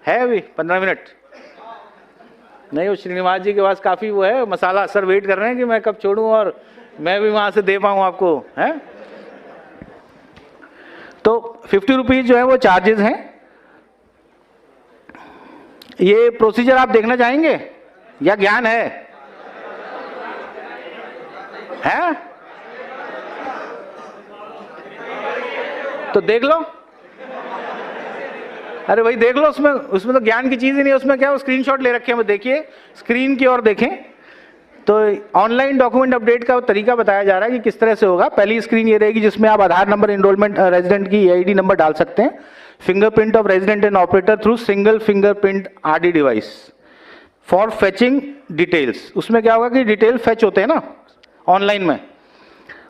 Speaker 1: अभी 15 मिनट नहीं। वो श्रीनिवास जी के पास काफी वो है मसाला, सर वेट कर रहे हैं कि मैं कब छोड़ूं और मैं भी वहां से दे पाऊं आपको, है। तो 50 रुपीज जो है वो चार्जेस हैं। ये प्रोसीजर आप देखना चाहेंगे या ज्ञान है? तो देख लो, अरे भाई देख लो, उसमें तो ज्ञान की चीज ही नहीं है। उसमें क्या, वो स्क्रीनशॉट ले रखे हैं, देखिए स्क्रीन की ओर देखें। तो ऑनलाइन डॉक्यूमेंट अपडेट का तरीका बताया जा रहा है कि किस तरह से होगा। पहली स्क्रीन ये रहेगी जिसमें आप आधार नंबर, एनरोलमेंट, रेजिडेंट की ईआईडी नंबर डाल सकते हैं, fingerprint of resident and operator through single fingerprint RD device for fetching details. उसमें क्या होगा कि डिटेल फेच होते हैं ना ऑनलाइन में।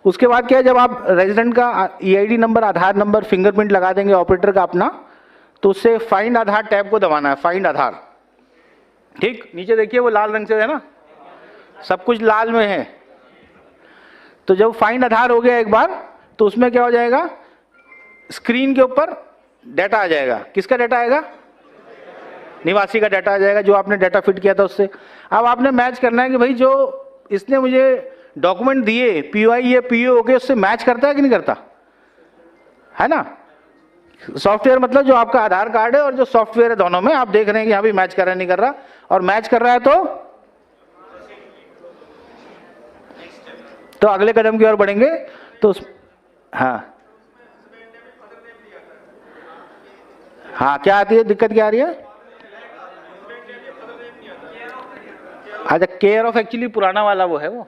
Speaker 1: उसके बाद क्या है, जब आप रेजिडेंट का ईआईडी नंबर, आधार नंबर, फिंगरप्रिंट लगा देंगे ऑपरेटर का अपना, तो उससे फाइंड आधार टैब को दबाना है, फाइंड आधार। ठीक, नीचे देखिए वो लाल रंग से है ना, सब कुछ लाल में है। तो जब फाइंड आधार हो गया एक बार, तो उसमें क्या हो जाएगा, स्क्रीन के ऊपर डाटा आ जाएगा। किसका डाटा आएगा? निवासी का डाटा आ जाएगा, जो आपने डाटा फिट किया था उससे। अब आपने मैच करना है कि भाई जो इसने मुझे डॉक्यूमेंट दिए पीओआई या पीओ हो गए, उससे मैच करता है कि नहीं करता, है ना। सॉफ्टवेयर मतलब जो आपका आधार कार्ड है और जो सॉफ्टवेयर है, दोनों में आप देख रहे हैं कि यहाँ भी मैच कर रहा है नहीं कर रहा, और मैच कर रहा है तो अगले कदम की ओर बढ़ेंगे। तो हाँ क्या आती है, दिक्कत क्या आ रही है? अच्छा, केयर ऑफ एक्चुअली पुराना वाला वो है, वो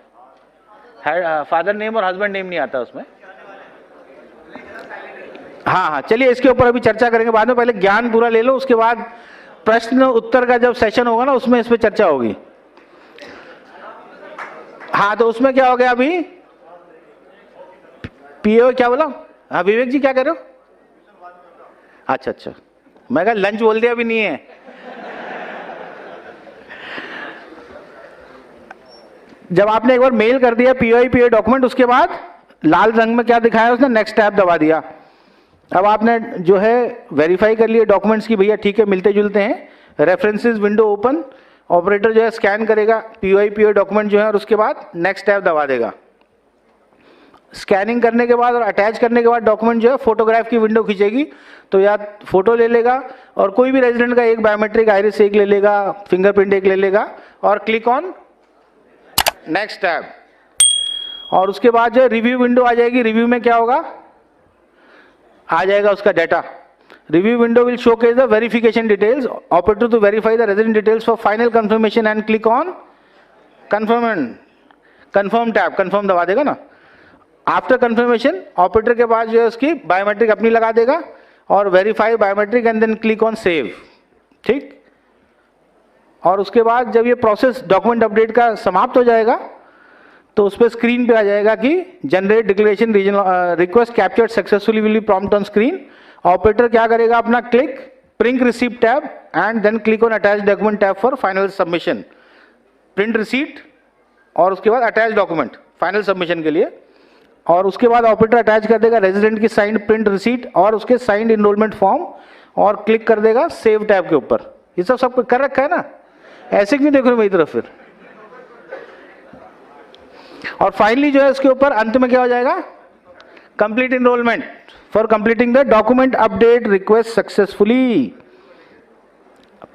Speaker 1: फादर नेम और हस्बैंड नेम नहीं आता उसमें। हाँ, चलिए इसके ऊपर अभी चर्चा करेंगे बाद में, पहले ज्ञान पूरा ले लो, उसके बाद प्रश्न उत्तर का जब सेशन होगा ना, उसमें इस पे चर्चा होगी। हाँ, तो उसमें क्या हो गया अभी, पीओ क्या बोला? हाँ विवेक जी क्या कह रहे हो? अच्छा, मैं कहा लंच बोल दिया, अभी नहीं है। जब आपने एक बार मेल कर दिया पीओ डॉक्यूमेंट, उसके बाद लाल रंग में क्या दिखाया उसने, नेक्स्ट टैब दबा दिया। अब आपने जो है वेरीफाई कर लिए डॉक्यूमेंट्स की, भैया ठीक है मिलते जुलते हैं। रेफरेंसेस विंडो ओपन, ऑपरेटर जो है स्कैन करेगा पीओ डॉक्यूमेंट जो है, और उसके बाद नेक्स्ट टैब दबा देगा। स्कैनिंग करने के बाद और अटैच करने के बाद डॉक्यूमेंट जो है फोटोग्राफ की विंडो खींचेगी, तो या फोटो ले लेगा, और कोई भी रेजिडेंट का एक बायोमेट्रिक आइरिस एक ले लेगा, फिंगरप्रिंट एक ले लेगा, और क्लिक ऑन नेक्स्ट टैब। और उसके बाद जो रिव्यू विंडो आ जाएगी। रिव्यू में क्या होगा, आ जाएगा उसका data. Review window will showcase the verification details, operator to verify the resident details for final confirmation and click on confirm tab. Confirm दबा देगा ना। आफ्टर कंफर्मेशन ऑपरेटर के पास जो है उसकी बायोमेट्रिक अपनी लगा देगा, और verify biometric and then click on save. ठीक, और उसके बाद जब ये प्रोसेस डॉक्यूमेंट अपडेट का समाप्त हो जाएगा, तो उस पर स्क्रीन पे आ जाएगा कि generate declaration regional request captured successfully will be prompt on screen. Operator क्या करेगा, अपना click print receipt tab and then click on attach document tab for final submission. Print receipt और उसके बाद अटैच डॉक्यूमेंट फाइनल सबमिशन के लिए। और उसके बाद ऑपरेटर अटैच कर देगा रेजिडेंट की साइंड प्रिंट रिसीट और उसके साइंड इनरोलमेंट फॉर्म, और क्लिक कर देगा सेव टैब के ऊपर। ये सब कर रखा है ना, ऐसे क्यों देख रहे हो मेरी तरफ फिर। और फाइनली जो है इसके ऊपर अंत में क्या हो जाएगा, complete enrolment for completing the document update request successfully.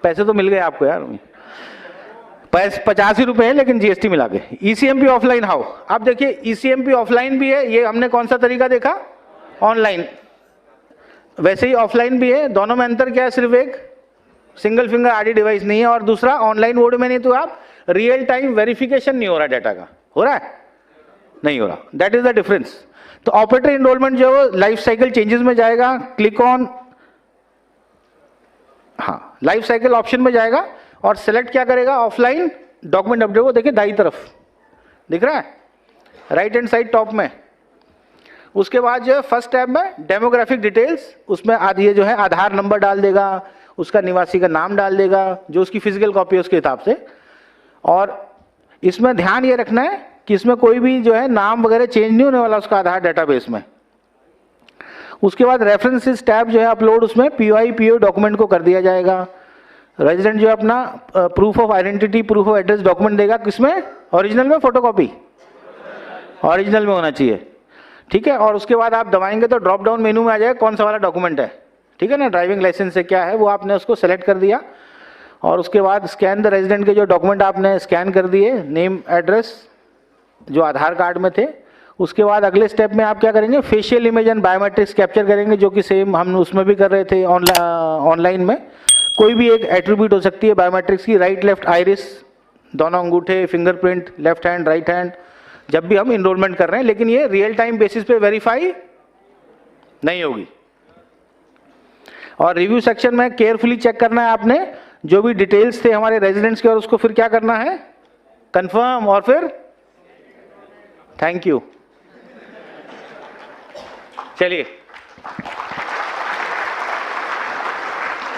Speaker 1: पैसे तो मिल गए आपको यार, 85 रुपए है लेकिन जीएसटी मिला के। ईसीएमपी ऑफलाइन हाउ, आप देखिए ईसीएमपी ऑफलाइन भी है, ये हमने कौन सा तरीका देखा, ऑनलाइन। वैसे ही ऑफलाइन भी है, दोनों में अंतर क्या है, सिर्फ एक सिंगल फिंगर आरडी डिवाइस नहीं है, और दूसरा ऑनलाइन मोड में नहीं, तो आप रियल टाइम वेरिफिकेशन नहीं हो रहा डाटा का, हो रहा है नहीं हो रहा, दैट इज द डिफरेंस। तो ऑपरेटर इनरोलमेंट जो है लाइफ साइकिल चेंजेस में जाएगा, click on life cycle option में जाएगा, और सेलेक्ट क्या करेगा, ऑफलाइन डॉक्यूमेंट अपडेट। वो देखिए दाई तरफ दिख रहा है, राइट हैंड साइड टॉप में। उसके बाद जो है फर्स्ट टैब में डेमोग्राफिक डिटेल्स, उसमें ये जो है आधार नंबर डाल देगा, उसका निवासी का नाम डाल देगा, जो उसकी फिजिकल कॉपी है उसके हिसाब से। और इसमें ध्यान ये रखना है कि इसमें कोई भी जो है नाम वगैरह चेंज नहीं होने वाला उसका आधार डेटाबेस में। उसके बाद रेफरेंसेस टैब जो है अपलोड, उसमें POI डॉक्यूमेंट को कर दिया जाएगा। रेजिडेंट जो है अपना proof of identity, proof of address document देगा, किसमें, ओरिजिनल में, फोटोकॉपी ओरिजिनल में होना चाहिए, ठीक है। और उसके बाद आप दबाएंगे तो ड्रॉप डाउन मेनू में आ जाएगा कौन सा वाला डॉक्यूमेंट है, ठीक है ना। ड्राइविंग लाइसेंस से क्या है वो आपने उसको सेलेक्ट कर दिया। और उसके बाद स्कैन द रेजिडेंट के जो डॉक्यूमेंट आपने स्कैन कर दिए, नेम एड्रेस जो आधार कार्ड में थे। उसके बाद अगले स्टेप में आप क्या करेंगे, facial image and biometrics capture करेंगे, जो कि सेम हम उसमें भी कर रहे थे ऑनलाइन में। कोई भी एक एट्रीब्यूट हो सकती है बायोमेट्रिक्स की, राइट लेफ्ट आइरिस, दोनों अंगूठे, fingerprint, left hand right hand, जब भी हम इनरोलमेंट कर रहे हैं। लेकिन ये रियल टाइम बेसिस पे वेरीफाई नहीं होगी। और रिव्यू सेक्शन में केयरफुली चेक करना है आपने जो भी डिटेल्स थे हमारे रेजिडेंट्स के, और उसको फिर क्या करना है, कंफर्म, और फिर थैंक यू। चलिए,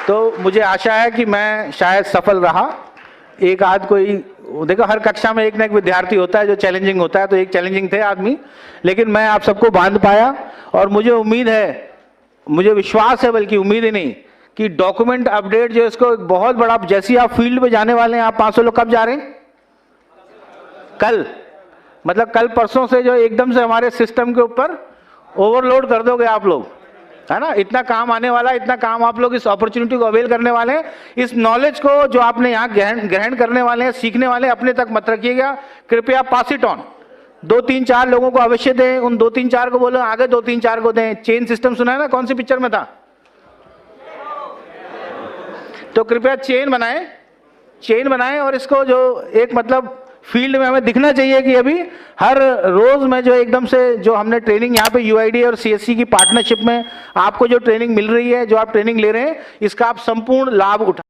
Speaker 1: तो मुझे आशा है कि मैं शायद सफल रहा। एक आध कोई, देखो हर कक्षा में एक ना एक विद्यार्थी होता है जो चैलेंजिंग होता है, तो एक चैलेंजिंग थे आदमी, लेकिन मैं आप सबको बांध पाया। और मुझे उम्मीद है, मुझे विश्वास है, बल्कि उम्मीद ही नहीं, कि डॉक्यूमेंट अपडेट जो इसको एक बहुत बड़ा, जैसे आप फील्ड में जाने वाले हैं, आप 500 लोग कब जा रहे हैं, कल, मतलब कल परसों से जो एकदम से हमारे सिस्टम के ऊपर ओवरलोड कर दोगे आप लोग, है ना। इतना काम आने वाला, इतना काम आप लोग इस अपॉर्चुनिटी को अवेल करने वाले हैं। इस नॉलेज को जो आपने यहाँ ग्रहण करने वाले हैं, सीखने वाले हैं, अपने तक मत रखिएगा, कृपया पास इट ऑन। 2-3-4 लोगों को अवश्य दें, उन 2-3-4 को बोलो आगे 2-3-4 को दें। चेन सिस्टम सुना है ना, कौन सी पिक्चर में था, तो कृपया चेन बनाएं। और इसको जो एक मतलब फील्ड में हमें दिखना चाहिए कि अभी हर रोज में जो एकदम से जो हमने ट्रेनिंग यहाँ पे UID और CSC की पार्टनरशिप में आपको जो ट्रेनिंग मिल रही है, जो आप ट्रेनिंग ले रहे हैं, इसका आप संपूर्ण लाभ उठा